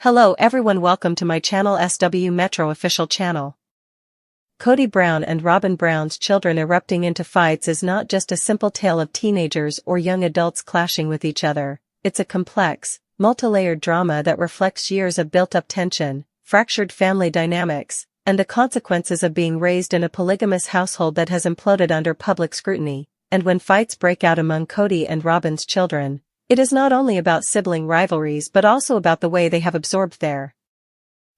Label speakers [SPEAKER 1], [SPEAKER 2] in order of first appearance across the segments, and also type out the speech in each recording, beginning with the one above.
[SPEAKER 1] Hello everyone, welcome to my channel SW Metro official channel. Kody Brown and Robyn Brown's children erupting into fights is not just a simple tale of teenagers or young adults clashing with each other. It's a complex, multi-layered drama that reflects years of built-up tension, fractured family dynamics, and the consequences of being raised in a polygamous household that has imploded under public scrutiny. And when fights break out among Kody and Robyn's children, it is not only about sibling rivalries but also about the way they have absorbed their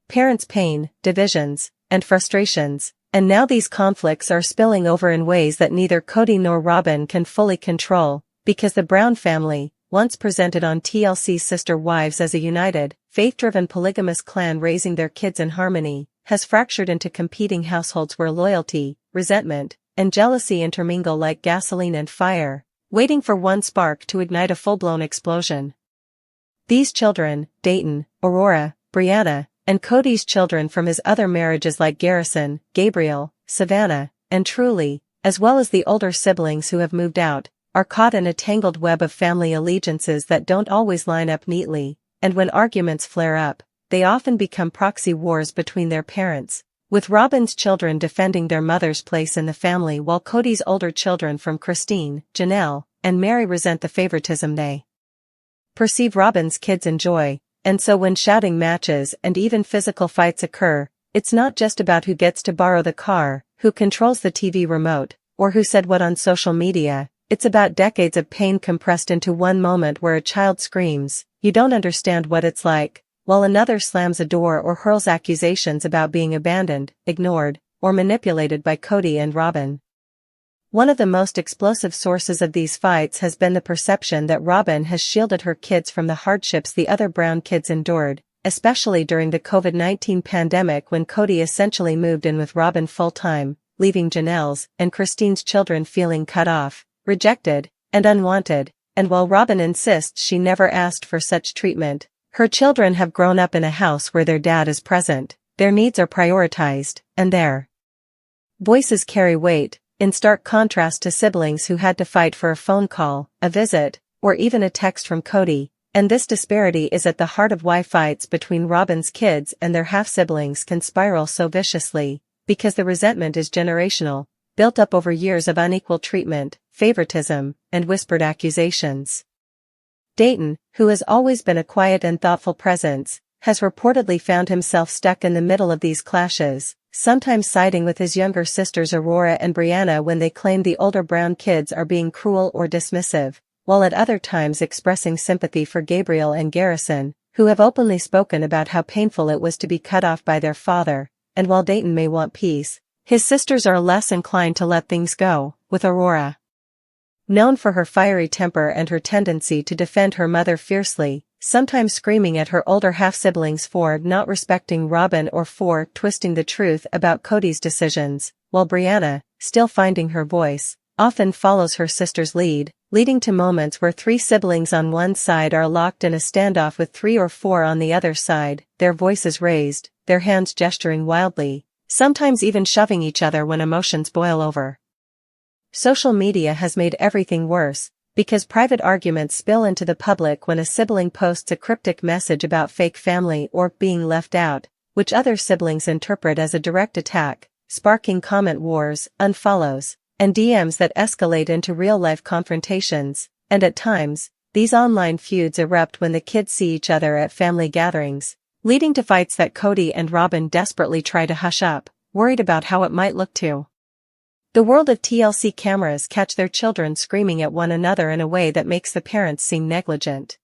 [SPEAKER 1] parents' pain, divisions, and frustrations, and now these conflicts are spilling over in ways that neither Kody nor Robyn can fully control, because the Brown family, once presented on TLC's Sister Wives as a united, faith-driven polygamous clan raising their kids in harmony, has fractured into competing households where loyalty, resentment, and jealousy intermingle like gasoline and fire, waiting for one spark to ignite a full-blown explosion. These children, Dayton, Aurora, Brianna, and Kody's children from his other marriages like Garrison, Gabriel, Savannah, and Truly, as well as the older siblings who have moved out, are caught in a tangled web of family allegiances that don't always line up neatly, and when arguments flare up, they often become proxy wars between their parents, with Robyn's children defending their mother's place in the family while Kody's older children from Christine, Janelle, and Mary resent the favoritism they perceive Robyn's kids enjoy, and so when shouting matches and even physical fights occur, it's not just about who gets to borrow the car, who controls the TV remote, or who said what on social media. It's about decades of pain compressed into one moment where a child screams, "You don't understand what it's like," while another slams a door or hurls accusations about being abandoned, ignored, or manipulated by Kody and Robyn. One of the most explosive sources of these fights has been the perception that Robyn has shielded her kids from the hardships the other Brown kids endured, especially during the COVID-19 pandemic when Kody essentially moved in with Robyn full-time, leaving Janelle's and Christine's children feeling cut off, rejected, and unwanted, and while Robyn insists she never asked for such treatment, her children have grown up in a house where their dad is present, their needs are prioritized, and their voices carry weight, in stark contrast to siblings who had to fight for a phone call, a visit, or even a text from Kody, and this disparity is at the heart of why fights between Robyn's kids and their half-siblings can spiral so viciously, because the resentment is generational, built up over years of unequal treatment, favoritism, and whispered accusations. Dayton, who has always been a quiet and thoughtful presence, has reportedly found himself stuck in the middle of these clashes, sometimes siding with his younger sisters Aurora and Brianna when they claim the older Brown kids are being cruel or dismissive, while at other times expressing sympathy for Gabriel and Garrison, who have openly spoken about how painful it was to be cut off by their father, and while Dayton may want peace, his sisters are less inclined to let things go, with Aurora known for her fiery temper and her tendency to defend her mother fiercely, sometimes screaming at her older half-siblings for not respecting Robyn or for twisting the truth about Kody's decisions, while Brianna, still finding her voice, often follows her sister's lead, leading to moments where three siblings on one side are locked in a standoff with 3 or 4 on the other side, their voices raised, their hands gesturing wildly, sometimes even shoving each other when emotions boil over. Social media has made everything worse, because private arguments spill into the public when a sibling posts a cryptic message about fake family or being left out, which other siblings interpret as a direct attack, sparking comment wars, unfollows, and DMs that escalate into real-life confrontations, and at times, these online feuds erupt when the kids see each other at family gatherings, leading to fights that Kody and Robyn desperately try to hush up, worried about how it might look to the world. Of TLC cameras catch their children screaming at one another in a way that makes the parents seem negligent.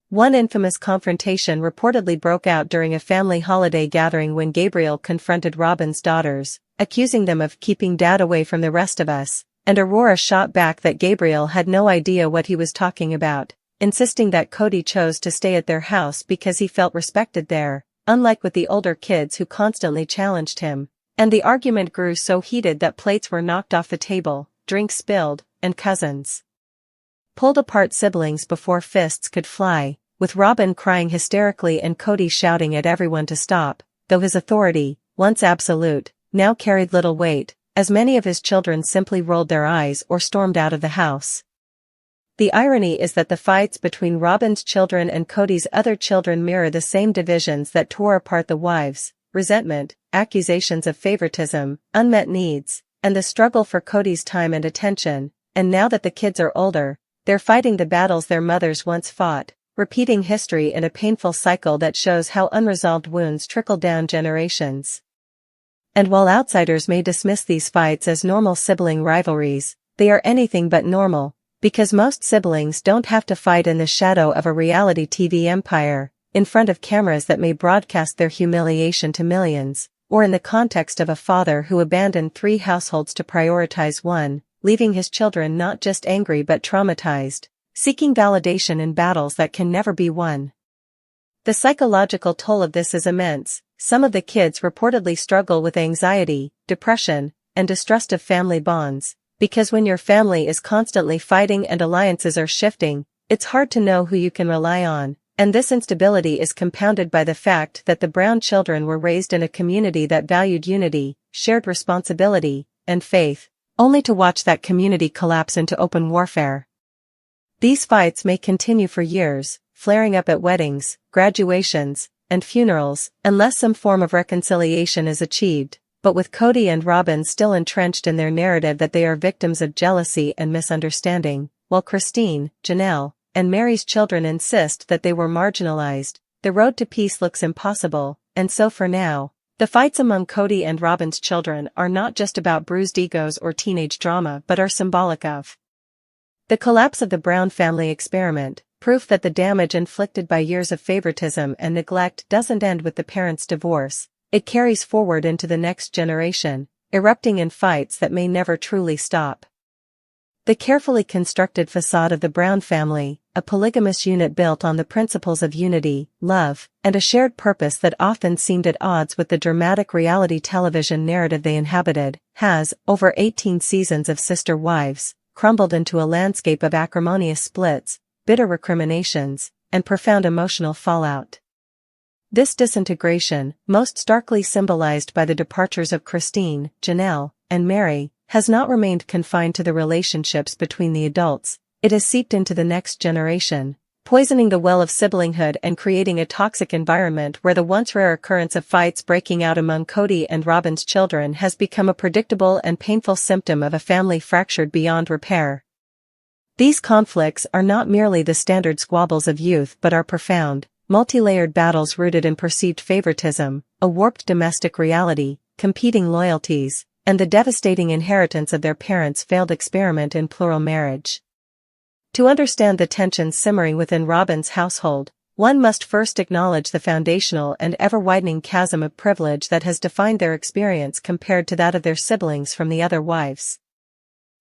[SPEAKER 1] One infamous confrontation reportedly broke out during a family holiday gathering when Gabriel confronted Robyn's daughters, accusing them of keeping dad away from the rest of us, and Aurora shot back that Gabriel had no idea what he was talking about, insisting that Kody chose to stay at their house because he felt respected there, unlike with the older kids who constantly challenged him. And the argument grew so heated that plates were knocked off the table, drinks spilled, and cousins pulled apart siblings before fists could fly, with Robyn crying hysterically and Kody shouting at everyone to stop, though his authority, once absolute, now carried little weight, as many of his children simply rolled their eyes or stormed out of the house. The irony is that the fights between Robyn's children and Kody's other children mirror the same divisions that tore apart the wives: resentment, accusations of favoritism, unmet needs, and the struggle for Kody's time and attention. And now that the kids are older, they're fighting the battles their mothers once fought, repeating history in a painful cycle that shows how unresolved wounds trickle down generations. And while outsiders may dismiss these fights as normal sibling rivalries, they are anything but normal, because most siblings don't have to fight in the shadow of a reality TV empire, in front of cameras that may broadcast their humiliation to millions, or in the context of a father who abandoned 3 households to prioritize one, leaving his children not just angry but traumatized, seeking validation in battles that can never be won. The psychological toll of this is immense. Some of the kids reportedly struggle with anxiety, depression, and distrust of family bonds, because when your family is constantly fighting and alliances are shifting, it's hard to know who you can rely on, and this instability is compounded by the fact that the Brown children were raised in a community that valued unity, shared responsibility, and faith, only to watch that community collapse into open warfare. These fights may continue for years, flaring up at weddings, graduations, and funerals, unless some form of reconciliation is achieved. But with Kody and Robyn still entrenched in their narrative that they are victims of jealousy and misunderstanding, while Christine, Janelle, and Mary's children insist that they were marginalized, the road to peace looks impossible. And so for now, the fights among Kody and Robyn's children are not just about bruised egos or teenage drama but are symbolic of the collapse of the Brown family experiment, proof that the damage inflicted by years of favoritism and neglect doesn't end with the parents' divorce. It carries forward into the next generation, erupting in fights that may never truly stop. The carefully constructed facade of the Brown family, a polygamous unit built on the principles of unity, love, and a shared purpose that often seemed at odds with the dramatic reality television narrative they inhabited, has, over 18 seasons of sister wives, crumbled into a landscape of acrimonious splits, bitter recriminations, and profound emotional fallout. This disintegration, most starkly symbolized by the departures of Christine, Janelle, and Mary, has not remained confined to the relationships between the adults. It has seeped into the next generation, poisoning the well of siblinghood and creating a toxic environment where the once rare occurrence of fights breaking out among Kody and Robyn's children has become a predictable and painful symptom of a family fractured beyond repair. These conflicts are not merely the standard squabbles of youth but are profound, multi-layered battles rooted in perceived favoritism, a warped domestic reality, competing loyalties, and the devastating inheritance of their parents' failed experiment in plural marriage. To understand the tensions simmering within Robyn's household, one must first acknowledge the foundational and ever-widening chasm of privilege that has defined their experience compared to that of their siblings from the other wives.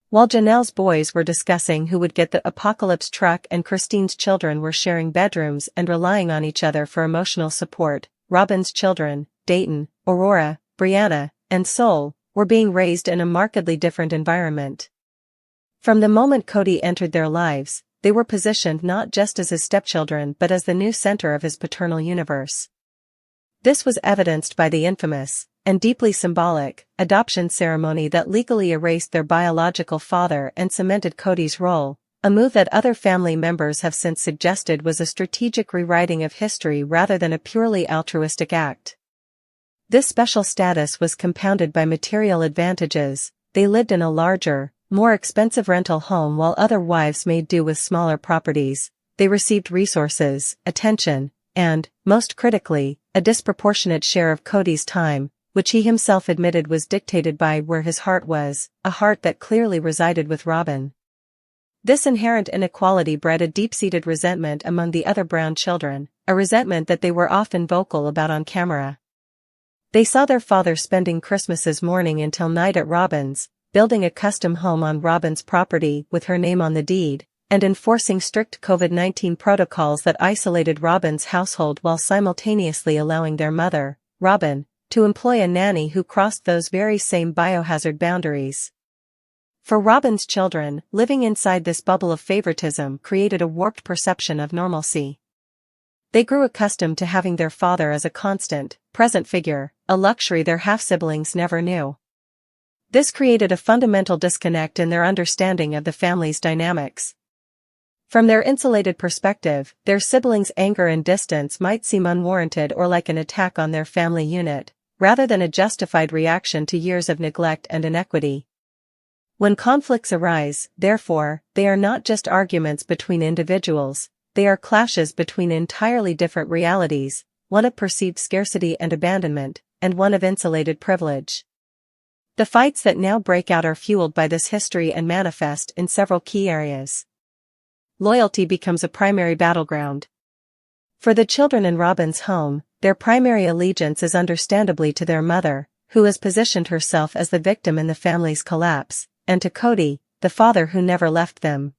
[SPEAKER 1] While Janelle's boys were discussing who would get the apocalypse truck and Christine's children were sharing bedrooms and relying on each other for emotional support, Robyn's children, Dayton, Aurora, Brianna, and Sol, were being raised in a markedly different environment. From the moment Kody entered their lives, they were positioned not just as his stepchildren but as the new center of his paternal universe. This was evidenced by the infamous, and deeply symbolic, adoption ceremony that legally erased their biological father and cemented Kody's role, a move that other family members have since suggested was a strategic rewriting of history rather than a purely altruistic act. This special status was compounded by material advantages. They lived in a larger, more expensive rental home while other wives made do with smaller properties. They received resources, attention, and, most critically, a disproportionate share of Kody's time, which he himself admitted was dictated by where his heart was, a heart that clearly resided with Robyn. This inherent inequality bred a deep-seated resentment among the other Brown children, a resentment that they were often vocal about on camera. They saw their father spending Christmases morning until night at Robyn's, building a custom home on Robyn's property with her name on the deed, and enforcing strict COVID-19 protocols that isolated Robyn's household while simultaneously allowing their mother, Robyn, to employ a nanny who crossed those very same biohazard boundaries. For Robyn's children, living inside this bubble of favoritism created a warped perception of normalcy. They grew accustomed to having their father as a constant, present figure, a luxury their half-siblings never knew. This created a fundamental disconnect in their understanding of the family's dynamics. From their insulated perspective, their siblings' anger and distance might seem unwarranted or like an attack on their family unit, rather than a justified reaction to years of neglect and inequity. When conflicts arise, therefore, they are not just arguments between individuals, they are clashes between entirely different realities, one of perceived scarcity and abandonment, and one of insulated privilege. The fights that now break out are fueled by this history and manifest in several key areas. Loyalty becomes a primary battleground. For the children in Robyn's home, their primary allegiance is understandably to their mother, who has positioned herself as the victim in the family's collapse, and to Kody, the father who never left them.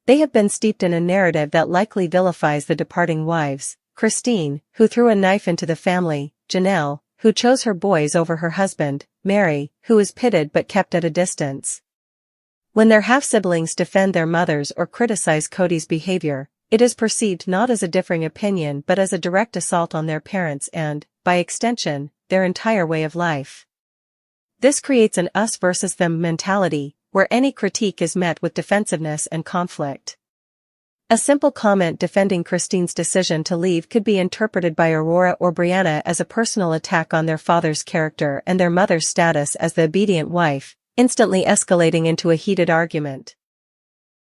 [SPEAKER 1] They have been steeped in a narrative that likely vilifies the departing wives, Christine, who threw a knife into the family, Janelle, who chose her boys over her husband, Mary, who is pitted but kept at a distance. When their half-siblings defend their mothers or criticize Kody's behavior, it is perceived not as a differing opinion but as a direct assault on their parents and, by extension, their entire way of life. This creates an us versus them mentality, where any critique is met with defensiveness and conflict. A simple comment defending Christine's decision to leave could be interpreted by Aurora or Brianna as a personal attack on their father's character and their mother's status as the obedient wife, instantly escalating into a heated argument.